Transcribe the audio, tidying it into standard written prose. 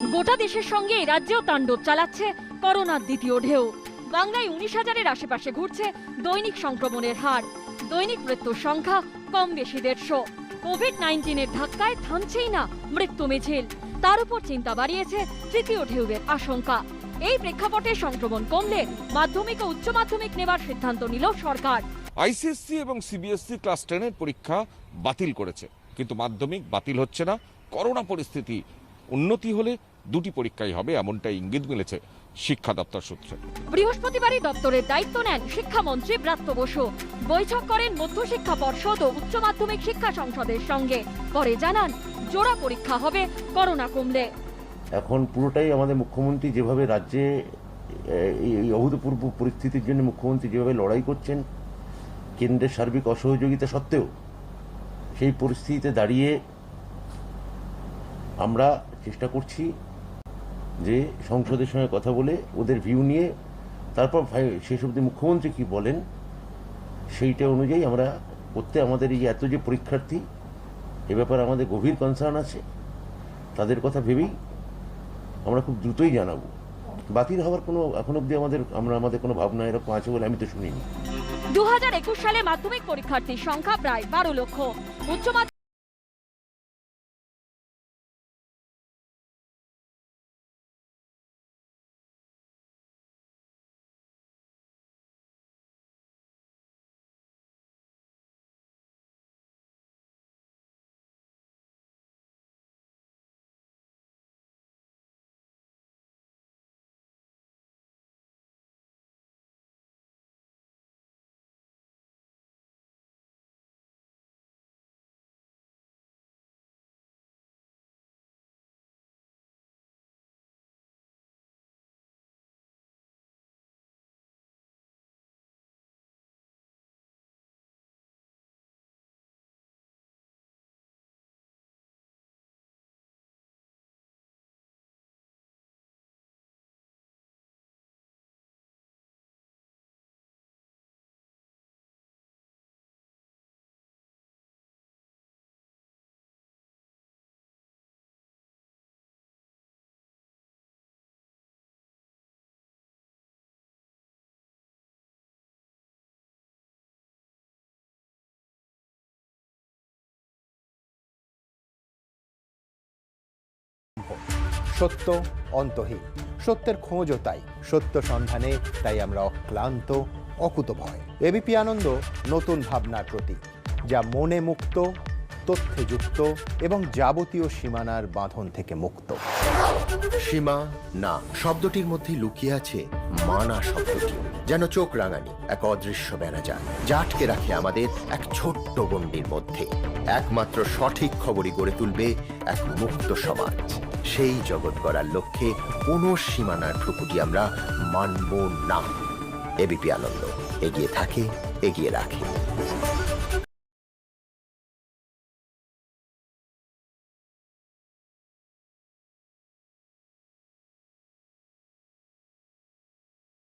গোটা দেশের সঙ্গে এই রাজ্যেও তাণ্ডব চালাচ্ছে করোনার দ্বিতীয় ঢেউ। বাংলায় 19,000-এর আশেপাশে ঘুরছে দৈনিক সংক্রমণের হার। দৈনিক মৃত্যুর সংখ্যা কম বেশি 150। কোভিড-19-এর ধাক্কায় থামছেই না মৃত্যু মিছিল। তার উপর চিন্তা বাড়িয়েছে তৃতীয় ঢেউয়ের আশঙ্কা। এই প্রেক্ষাপটে সংক্রমণ কমলে মাধ্যমিক ও উচ্চ মাধ্যমিক নেবার সিদ্ধান্ত নিল সরকার। আইসিএসসি এবং সিবিএসসি ক্লাস 10-এর পরীক্ষা বাতিল করেছে, কিন্তু মাধ্যমিক বাতিল হচ্ছে না। করোনা পরিস্থিতি উন্নতি হলে দুটি পরীক্ষাই হবে, এমনটাই ইঙ্গিত মিলেছে শিক্ষা দপ্তর সূত্রে। বৃহস্পতিবারই দপ্তরের দায়িত্ব নেন শিক্ষামন্ত্রী ব্রাত্য বসু। বৈঠক করেন মধ্যশিক্ষা পর্ষদ ও উচ্চ মাধ্যমিক শিক্ষা সংসদের সঙ্গে। পরে জানান জোড়া পরীক্ষা হবে করোনা কমলে। এখন পুরোটাই আমাদের মুখ্যমন্ত্রী যেভাবে রাজ্যে এই অভূতপূর্ব পরিস্থিতির জন্য মুখ্যমন্ত্রী যেভাবে লড়াই করছেন, কেন্দ্রের সার্বিক অসহযোগিতা সত্ত্বেও সেই পরিস্থিতিতে দাঁড়িয়ে আমরা চেষ্টা করছি যে সংসদের সঙ্গে কথা বলে ওদের ভিউ নিয়ে তারপর শেষ অবধি মুখ্যমন্ত্রী কি বলেন সেইটা অনুযায়ী আমরা করতে, আমাদের এই এত যে পরীক্ষার্থী এ ব্যাপারে আমাদের গভীর কনসার্ন আছে। তাদের কথা ভেবেই আমরা খুব দ্রুতই জানাবো। বাতিল হওয়ার কোনো এখন অব্দি আমাদের কোনো ভাবনা এরকম আছে বলে আমি তো শুনিনি। 2021 সালে মাধ্যমিক পরীক্ষার্থীর সংখ্যা প্রায় 12 লক্ষ। উচ্চ সত্য অন্তহীন, সত্যের খোঁজও তাই, সত্য সন্ধানে তাই আমরা অক্লান্ত, অকুতভয়। এবিপি আনন্দ নতুন ভাবনার প্রতীক, যা মনে মুক্ত, তথ্যে যুক্ত এবং যাবতীয় সীমানার বাঁধন থেকে মুক্ত। সীমা না শব্দটির মধ্যে লুকিয়ে আছে মানা শব্দটি, যেন চোখ রাঙানি এক অদৃশ্য বেড়াজাল, যা আটকে রাখে আমাদের এক ছোট্ট গণ্ডির মধ্যে। একমাত্র সঠিক খবরই গড়ে তুলবে এক মুক্ত সমাজ। সেই জগৎ গড়ার লক্ষ্যে কোনো সীমানার ঠুকুটি আমরা মানব না। এবিপি আনন্দ এগিয়ে থাকে, এগিয়ে রাখে।